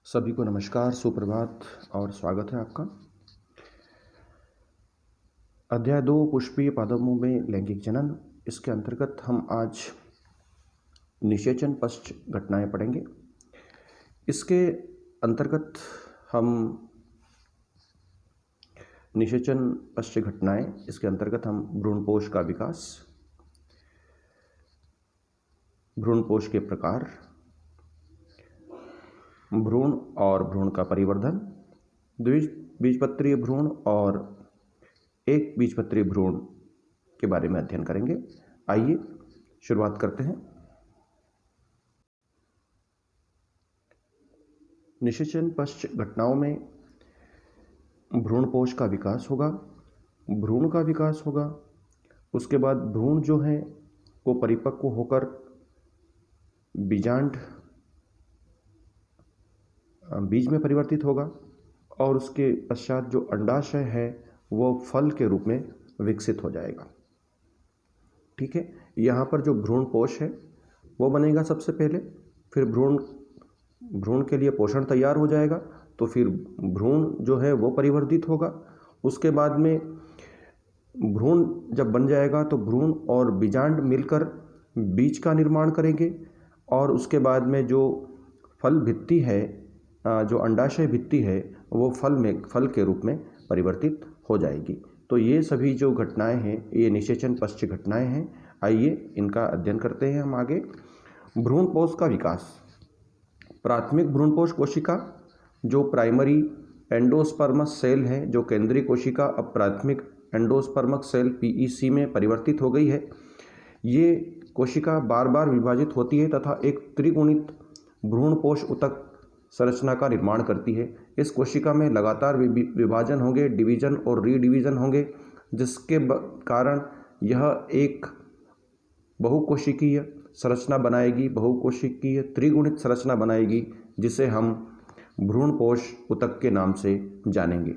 सभी को नमस्कार, सुप्रभात और स्वागत है आपका। अध्याय 2 पुष्पीय पादपों में लैंगिक जनन, इसके अंतर्गत हम आज निषेचन पश्च घटनाएं पढ़ेंगे। इसके अंतर्गत हम निषेचन पश्च घटनाएं, इसके अंतर्गत हम भ्रूणपोष का विकास, भ्रूणपोष के प्रकार, भ्रूण और भ्रूण का परिवर्धन, द्विबीजपत्री भ्रूण और एक बीजपत्री भ्रूण के बारे में अध्ययन करेंगे। आइए शुरुआत करते हैं। निषेचन पश्च घटनाओं में भ्रूणपोष का विकास होगा, भ्रूण का विकास होगा, उसके बाद भ्रूण जो है वो परिपक्व होकर बीजांड बीज में परिवर्तित होगा और उसके पश्चात जो अंडाशय है वो फल के रूप में विकसित हो जाएगा। ठीक है, यहाँ पर जो भ्रूणपोष है वो बनेगा सबसे पहले, फिर भ्रूण के लिए पोषण तैयार हो जाएगा, तो फिर भ्रूण जो है वो परिवर्तित होगा। उसके बाद में भ्रूण जब बन जाएगा तो भ्रूण और बीजांड मिलकर बीज का निर्माण करेंगे और उसके बाद में जो फल भित्ति है, जो अंडाशय भित्ति है, वो फल के रूप में परिवर्तित हो जाएगी। तो ये सभी जो घटनाएं हैं ये निषेचन पश्च घटनाएं हैं। आइए इनका अध्ययन करते हैं हम आगे। भ्रूणपोष का विकास। प्राथमिक भ्रूणपोष कोशिका जो प्राइमरी एंडोस्पर्मस सेल है, जो केंद्रीय कोशिका अब प्राथमिक एंडोस्पर्मक सेल पीईसी में परिवर्तित हो गई है। ये कोशिका बार बार विभाजित होती है तथा एक त्रिगुणित भ्रूणपोष ऊतक संरचना का निर्माण करती है। इस कोशिका में लगातार विभाजन होंगे, डिवीजन और रीडिवीजन होंगे, जिसके कारण यह एक बहुकोशिकीय संरचना बनाएगी, बहुकोशिकीय त्रिगुणित संरचना बनाएगी, जिसे हम भ्रूणपोष ऊतक के नाम से जानेंगे।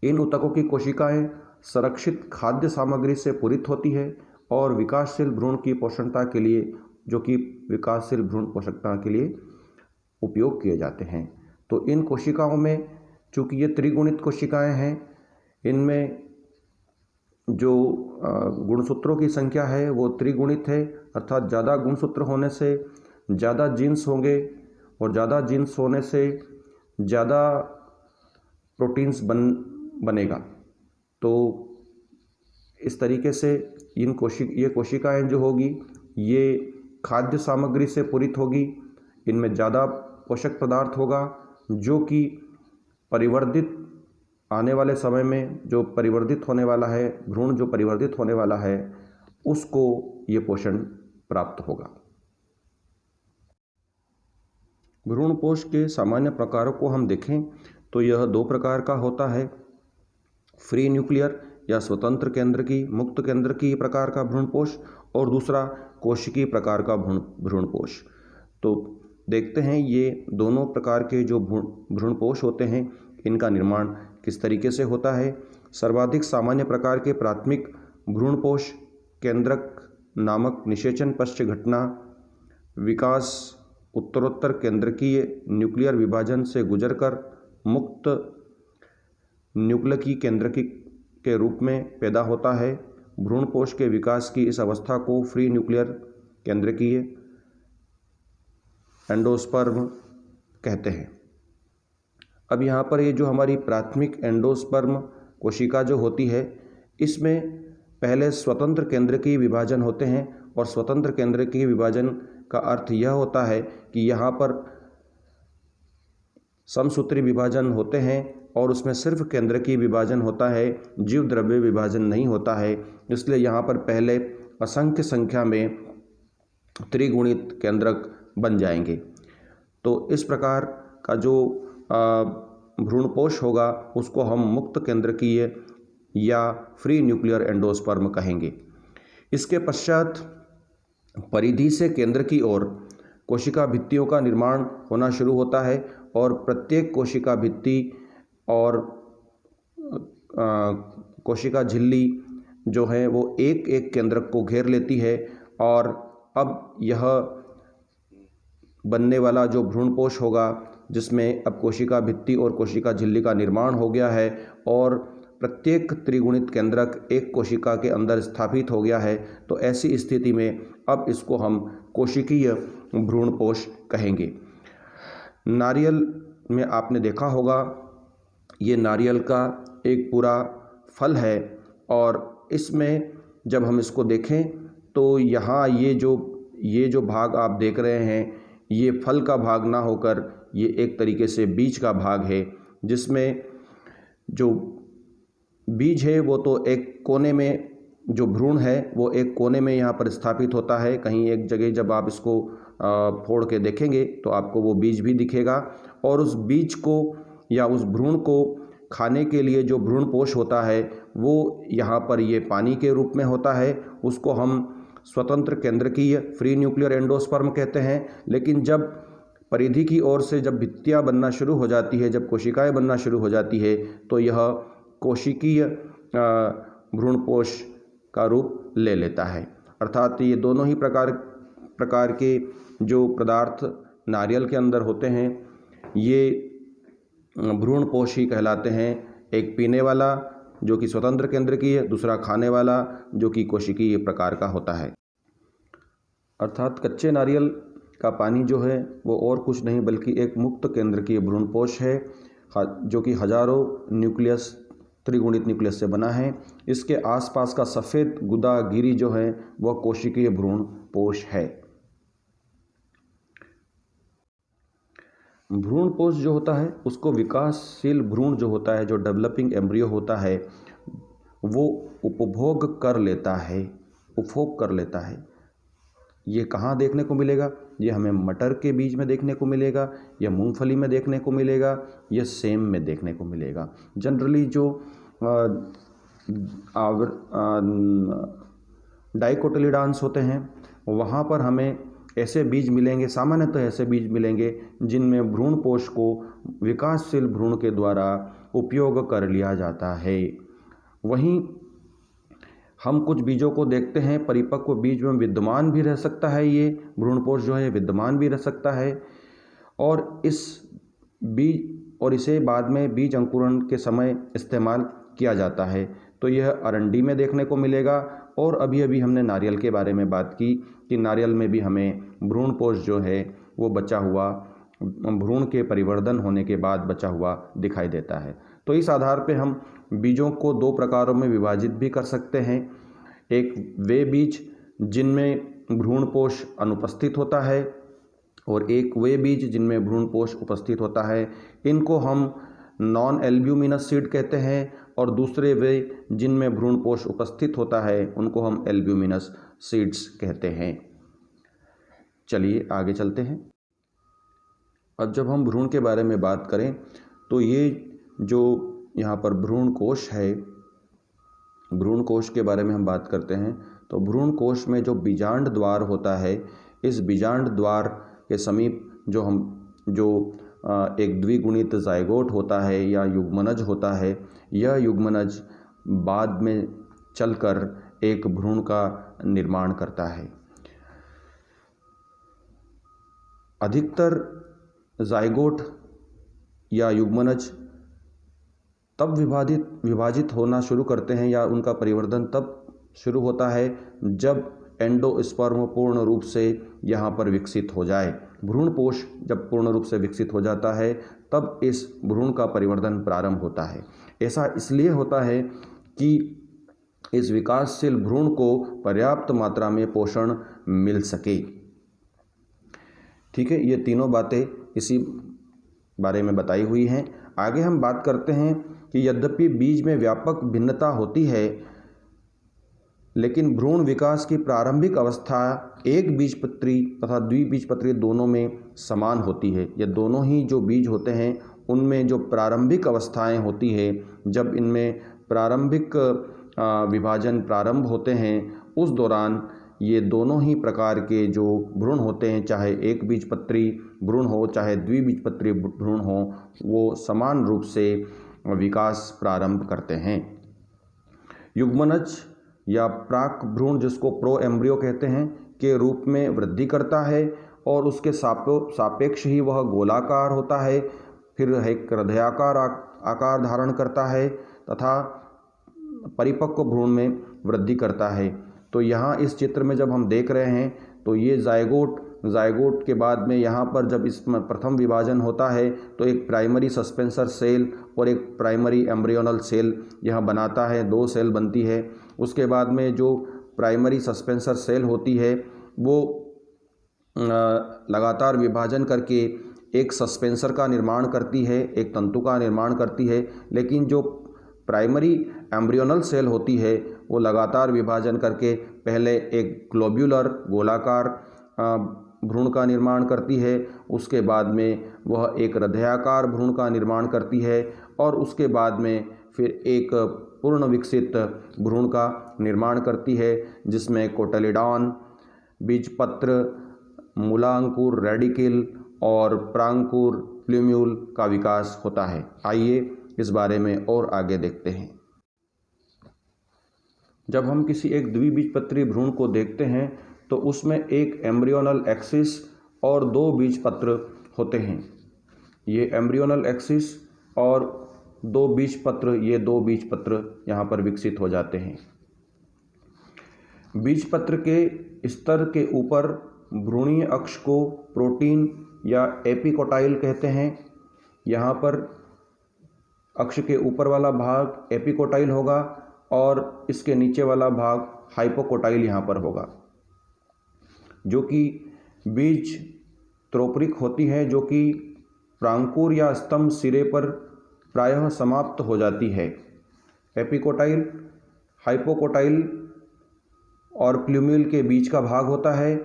इन ऊतकों की कोशिकाएं संरक्षित खाद्य सामग्री से पूरित होती है और विकासशील भ्रूण की पोषणता के लिए, जो कि विकासशील भ्रूण पोषकता के लिए उपयोग किए जाते हैं। तो इन कोशिकाओं में, चूँकि ये त्रिगुणित कोशिकाएं हैं, इनमें जो गुणसूत्रों की संख्या है वो त्रिगुणित है, अर्थात ज़्यादा गुणसूत्र होने से ज़्यादा जीन्स होंगे और ज़्यादा जीन्स होने से ज़्यादा प्रोटीन्स बनेगा। तो इस तरीके से ये कोशिकाएं जो होगी ये खाद्य सामग्री से पूरित होगी, इनमें ज़्यादा पोषक पदार्थ होगा, जो कि परिवर्धित आने वाले समय में जो परिवर्धित होने वाला है, भ्रूण जो परिवर्धित होने वाला है, उसको ये पोषण प्राप्त होगा। भ्रूणपोष के सामान्य प्रकारों को हम देखें तो यह 2 प्रकार का होता है। फ्री न्यूक्लियर या स्वतंत्र केंद्रकी, मुक्त केंद्रकी प्रकार का भ्रूणपोष और दूसरा कोशिकीय प्रकार का भ्रूणपोष। तो देखते हैं ये दोनों प्रकार के जो भ्रूणपोष होते हैं इनका निर्माण किस तरीके से होता है। सर्वाधिक सामान्य प्रकार के प्राथमिक भ्रूणपोष केंद्रक नामक निषेचन पश्च घटना विकास उत्तरोत्तर केंद्रकीय न्यूक्लियर विभाजन से गुजरकर मुक्त न्यूक्लिकी केंद्रकी के रूप में पैदा होता है। भ्रूणपोष के विकास की इस अवस्था को फ्री न्यूक्लियर केंद्रकीय एंडोस्पर्म कहते हैं। अब यहाँ पर ये जो हमारी प्राथमिक एंडोस्पर्म कोशिका जो होती है, इसमें पहले स्वतंत्र केंद्रकीय विभाजन होते हैं और स्वतंत्र केंद्रकीय विभाजन का अर्थ यह होता है कि यहाँ पर समसूत्री विभाजन होते हैं और उसमें सिर्फ केंद्रकीय विभाजन होता है, जीव द्रव्य विभाजन नहीं होता है। इसलिए यहाँ पर पहले असंख्य संख्या में त्रिगुणित केंद्रक बन जाएंगे। तो इस प्रकार का जो भ्रूणपोष होगा उसको हम मुक्त केंद्रकीय या फ्री न्यूक्लियर एंडोस्पर्म कहेंगे। इसके पश्चात परिधि से केंद्र की ओर कोशिका भित्तियों का निर्माण होना शुरू होता है और प्रत्येक कोशिका भित्ति और कोशिका झिल्ली जो है वो एक एक केंद्रक को घेर लेती है और अब यह बनने वाला जो भ्रूणपोष होगा जिसमें अब कोशिका भित्ति और कोशिका झिल्ली का निर्माण हो गया है और प्रत्येक त्रिगुणित केंद्रक एक कोशिका के अंदर स्थापित हो गया है। तो ऐसी स्थिति में अब इसको हम कोशिकीय भ्रूणपोष कहेंगे। नारियल में आपने देखा होगा, ये नारियल का एक पूरा फल है और इसमें जब हम इसको देखें तो यहाँ ये जो भाग आप देख रहे हैं, ये फल का भाग ना होकर ये एक तरीके से बीज का भाग है, जिसमें जो बीज है वो तो एक कोने में, जो भ्रूण है वो एक कोने में यहाँ पर स्थापित होता है। कहीं एक जगह जब आप इसको फोड़ के देखेंगे तो आपको वो बीज भी दिखेगा और उस बीज को या उस भ्रूण को खाने के लिए जो भ्रूणपोष होता है वो यहाँ पर ये पानी के रूप में होता है। उसको हम स्वतंत्र केंद्रकीय फ्री न्यूक्लियर एंडोस्पर्म कहते हैं। लेकिन जब परिधि की ओर से जब भित्तियाँ बनना शुरू हो जाती है, जब कोशिकाएं बनना शुरू हो जाती है, तो यह कोशिकीय भ्रूणपोष का रूप ले लेता है। अर्थात ये दोनों ही प्रकार के जो पदार्थ नारियल के अंदर होते हैं ये भ्रूणपोष ही कहलाते हैं। एक पीने वाला जो कि स्वतंत्र केंद्रकीय, दूसरा खाने वाला जो कि कोशिकीय प्रकार का होता है। अर्थात कच्चे नारियल का पानी जो है वो और कुछ नहीं बल्कि एक मुक्त केंद्रकीय भ्रूणपोष है जो कि हजारों न्यूक्लियस, त्रिगुणित न्यूक्लियस से बना है। इसके आसपास का सफ़ेद गुदा गिरी जो है वह कोशिकीय भ्रूणपोष है। भ्रूणपोष जो होता है उसको विकासशील भ्रूण जो होता है, जो डेवलपिंग एम्ब्रियो होता है, वो उपभोग कर लेता है। ये कहाँ देखने को मिलेगा? ये हमें मटर के बीज में देखने को मिलेगा, या मूंगफली में देखने को मिलेगा, या सेम में देखने को मिलेगा। जनरली जो डाइकोटिलिडॉन्स होते हैं वहाँ पर हमें ऐसे बीज मिलेंगे, सामान्यतः ऐसे बीज मिलेंगे जिनमें भ्रूणपोष को विकासशील भ्रूण के द्वारा उपयोग कर लिया जाता है। वहीं हम कुछ बीजों को देखते हैं परिपक्व बीज में विद्यमान भी रह सकता है, ये भ्रूणपोष जो है विद्यमान भी रह सकता है और इसे बाद में बीज अंकुरण के समय इस्तेमाल किया जाता है। तो यह अरंडी में देखने को मिलेगा। और अभी हमने नारियल के बारे में बात की कि नारियल में भी हमें भ्रूणपोष जो है वो बचा हुआ, भ्रूण के परिवर्धन होने के बाद बचा हुआ दिखाई देता है। तो इस आधार पे हम बीजों को दो प्रकारों में विभाजित भी कर सकते हैं। एक वे बीज जिनमें भ्रूणपोष अनुपस्थित होता है और एक वे बीज जिनमें भ्रूणपोष उपस्थित होता है। इनको हम नॉन एल्ब्यूमिनस सीड कहते हैं और दूसरे वे जिनमें भ्रूणपोष उपस्थित होता है उनको हम एल्ब्यूमिनस सीड्स कहते हैं। चलिए आगे चलते हैं। अब जब हम भ्रूण के बारे में बात करें तो ये जो यहाँ पर भ्रूण कोश है, भ्रूण कोश के बारे में हम बात करते हैं तो भ्रूण कोश में जो बीजांड द्वार होता है, इस बीजांड द्वार के समीप जो एक द्विगुणित जाइगोट होता है या युग्मनज होता है, यह युग्मनज बाद में चलकर एक भ्रूण का निर्माण करता है। अधिकतर जाइगोट या युग्मनज तब विभाजित होना शुरू करते हैं या उनका परिवर्धन तब शुरू होता है जब एंडोस्पर्म पूर्ण रूप से यहाँ पर विकसित हो जाए। भ्रूणपोष जब पूर्ण रूप से विकसित हो जाता है तब इस भ्रूण का परिवर्धन प्रारंभ होता है। ऐसा इसलिए होता है कि इस विकासशील भ्रूण को पर्याप्त मात्रा में पोषण मिल सके। ठीक है, ये तीनों बातें इसी बारे में बताई हुई हैं। आगे हम बात करते हैं कि यद्यपि बीज में व्यापक भिन्नता होती है लेकिन भ्रूण विकास की प्रारंभिक अवस्था एक बीजपत्री तथा द्विबीजपत्री दोनों में समान होती है। ये दोनों ही जो बीज होते हैं उनमें जो प्रारंभिक अवस्थाएं होती है, जब इनमें प्रारंभिक विभाजन प्रारंभ होते हैं उस दौरान ये दोनों ही प्रकार के जो भ्रूण होते हैं, चाहे एक बीजपत्री भ्रूण हो चाहे द्विबीजपत्री भ्रूण हो, वो समान रूप से विकास प्रारंभ करते हैं। युग्मनज या प्राक भ्रूण जिसको प्रो एम्ब्रियो कहते हैं के रूप में वृद्धि करता है और उसके सापेक्ष ही वह गोलाकार होता है, फिर एक हृदयाकार आकार धारण करता है तथा परिपक्व भ्रूण में वृद्धि करता है। तो यहाँ इस चित्र में जब हम देख रहे हैं तो ये जायगोट के बाद में यहाँ पर जब इसमें प्रथम विभाजन होता है तो एक प्राइमरी सस्पेंसर सेल और एक प्राइमरी एम्ब्रियोनल सेल यह बनाता है, 2 सेल बनती है। उसके बाद में जो प्राइमरी सस्पेंसर सेल होती है वो लगातार विभाजन करके एक सस्पेंसर का निर्माण करती है, एक तंतु का निर्माण करती है। लेकिन जो प्राइमरी एम्ब्रियोनल सेल होती है वो लगातार विभाजन करके पहले एक ग्लोब्यूलर गोलाकार भ्रूण का निर्माण करती है, उसके बाद में वह एक हृदयाकार भ्रूण का निर्माण करती है और उसके बाद में फिर एक पूर्ण विकसित भ्रूण का निर्माण करती है, जिसमें कोटालिडॉन, बीजपत्र, मूलांकुर रेडिकल और प्रांकुर प्लूम्यूल का विकास होता है। आइए इस बारे में और आगे देखते हैं। जब हम किसी एक द्विबीजपत्री भ्रूण को देखते हैं तो उसमें एक एम्ब्रियोनल एक्सिस और 2 बीजपत्र होते हैं। ये एम्ब्रियोनल एक्सिस और 2 बीजपत्र, ये 2 बीजपत्र यहाँ पर विकसित हो जाते हैं। बीजपत्र के स्तर के ऊपर भ्रूणीय अक्ष को प्रोटीन या एपिकोटाइल कहते हैं। यहाँ पर अक्ष के ऊपर वाला भाग एपिकोटाइल होगा और इसके नीचे वाला भाग हाइपोकोटाइल यहाँ पर होगा, जो कि बीज त्रोपरिक होती है, जो कि प्रांकुर या स्तंभ सिरे पर प्रायः समाप्त हो जाती है। एपिकोटाइल, हाइपोकोटाइल और प्लूम्यूल के बीच का भाग होता है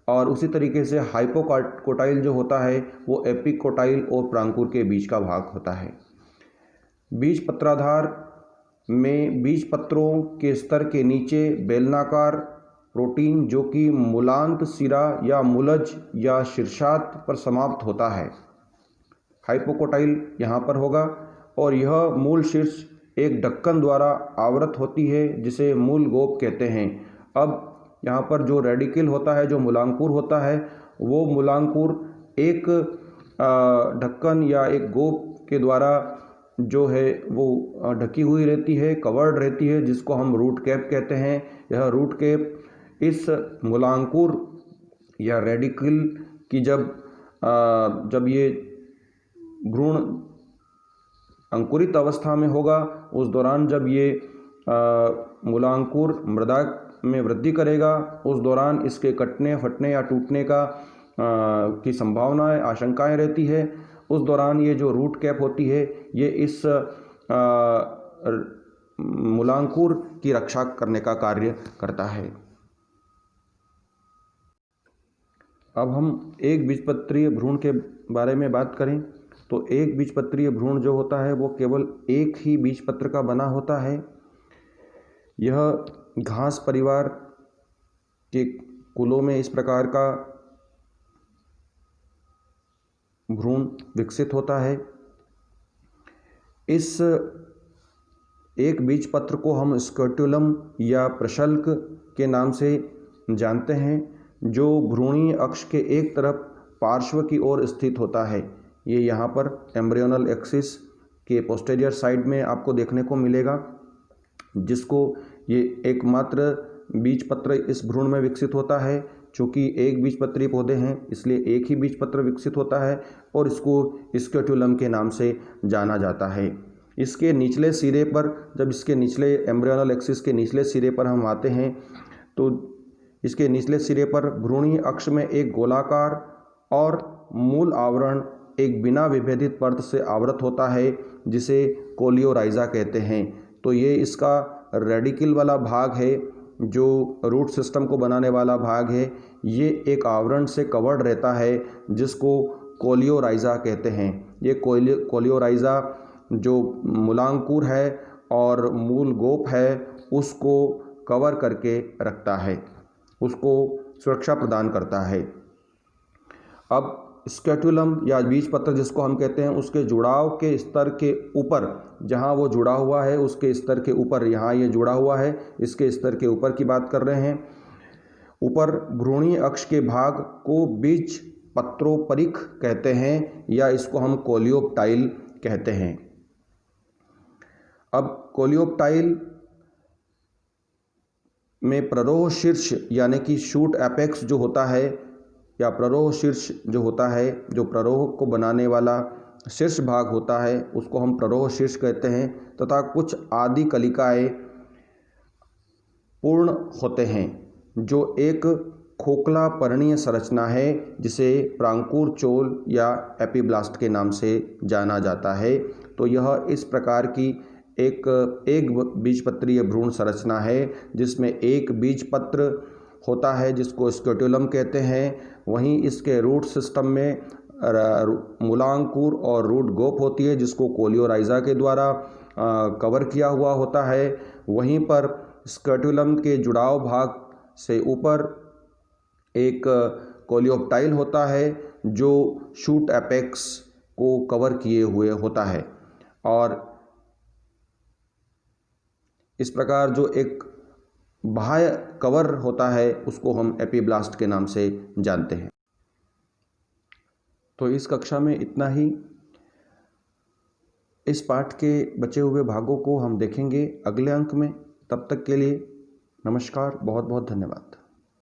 और उसी तरीके से हाइपोकोटाइल जो होता है वो एपिकोटाइल और प्रांकुर के बीच का भाग होता है। बीज पत्राधार में बीज पत्रों के स्तर के नीचे बेलनाकार प्रोटीन जो कि मूलांत सिरा या मूलज या शीर्षात पर समाप्त होता है, हाइपोकोटाइल यहाँ पर होगा और यह मूल शीर्ष एक ढक्कन द्वारा आवृत होती है जिसे मूल गोप कहते हैं। अब यहाँ पर जो रेडिकल होता है, जो मूलांकुर होता है, वो मूलांकुर एक ढक्कन या एक गोप के द्वारा जो है वो ढकी हुई रहती है, कवर्ड रहती है, जिसको हम रूट कैप कहते हैं। यह रूट कैप इस मूलांकुर या रेडिकल की जब ये भ्रूण अंकुरित अवस्था में होगा उस दौरान जब ये मूलांकुर मृदा में वृद्धि करेगा, उस दौरान इसके कटने, फटने या टूटने की संभावनाएं, आशंकाएं रहती है। उस दौरान ये जो रूट कैप होती है ये इस मूलांकुर की रक्षा करने का कार्य करता है। अब हम एक बीजपत्रीय भ्रूण के बारे में बात करें तो एक बीजपत्रीय भ्रूण जो होता है वो केवल एक ही बीजपत्र का बना होता है। यह घास परिवार के कुलों में इस प्रकार का भ्रूण विकसित होता है। इस एक बीजपत्र को हम स्कर्टुलम या प्रशल्क के नाम से जानते हैं, जो भ्रूणीय अक्ष के एक तरफ पार्श्व की ओर स्थित होता है। ये यहाँ पर एम्ब्रियोनल एक्सिस के पोस्टीरियर साइड में आपको देखने को मिलेगा, जिसको ये एकमात्र बीजपत्र इस भ्रूण में विकसित होता है। चूँकि एक बीजपत्री पौधे हैं इसलिए एक ही बीजपत्र विकसित होता है और इसको स्कर्टुलम के नाम से जाना जाता है। इसके निचले सिरे पर, जब इसके निचले एम्ब्रियोनल एक्सिस के निचले सिरे पर हम आते हैं तो इसके निचले सिरे पर भ्रूणीय अक्ष में एक गोलाकार और मूल आवरण एक बिना विभेदित परत से आवृत होता है, जिसे कोलियोराइजा कहते हैं। तो ये इसका रेडिकल वाला भाग है, जो रूट सिस्टम को बनाने वाला भाग है। ये एक आवरण से कवर्ड रहता है जिसको कोलियोराइजा कहते हैं। ये कोलियोराइजा जो मूलांकुर है और मूल गोप है उसको कवर करके रखता है, उसको सुरक्षा प्रदान करता है। अब स्कैटुलम या बीजपत्र जिसको हम कहते हैं, उसके जुड़ाव के स्तर के ऊपर, जहाँ वो जुड़ा हुआ है उसके स्तर के ऊपर, यहाँ ये जुड़ा हुआ है इसके स्तर के ऊपर की बात कर रहे हैं, ऊपर भ्रूणीय अक्ष के भाग को बीज पत्रोपरिख कहते हैं या इसको हम कोलियोप्टाइल कहते हैं। अब कोलियोप्टाइल में प्ररोह शीर्ष यानी कि शूट एपेक्स जो होता है या प्ररोह शीर्ष जो होता है, जो प्ररोह को बनाने वाला शीर्ष भाग होता है उसको हम प्ररोह शीर्ष कहते हैं, तथा कुछ आदि कलिकाएं पूर्ण होते हैं जो एक खोखला पर्णीय संरचना है जिसे प्रांकुर चोल या एपीब्लास्ट के नाम से जाना जाता है। तो यह इस प्रकार की एक बीजपत्रीय भ्रूण संरचना है जिसमें एक बीजपत्र होता है जिसको स्केटुलम कहते हैं। वहीं इसके रूट सिस्टम में मूलांकुर और रूट गोप होती है जिसको कोलियोराइजा के द्वारा कवर किया हुआ होता है। वहीं पर स्केटुलम के जुड़ाव भाग से ऊपर एक कोलियोप्टाइल होता है जो शूट एपेक्स को कवर किए हुए होता है, और इस प्रकार जो एक बाह्य कवर होता है उसको हम एपीब्लास्ट के नाम से जानते हैं। तो इस कक्षा में इतना ही। इस पाठ के बचे हुए भागों को हम देखेंगे अगले अंक में। तब तक के लिए नमस्कार, बहुत बहुत धन्यवाद।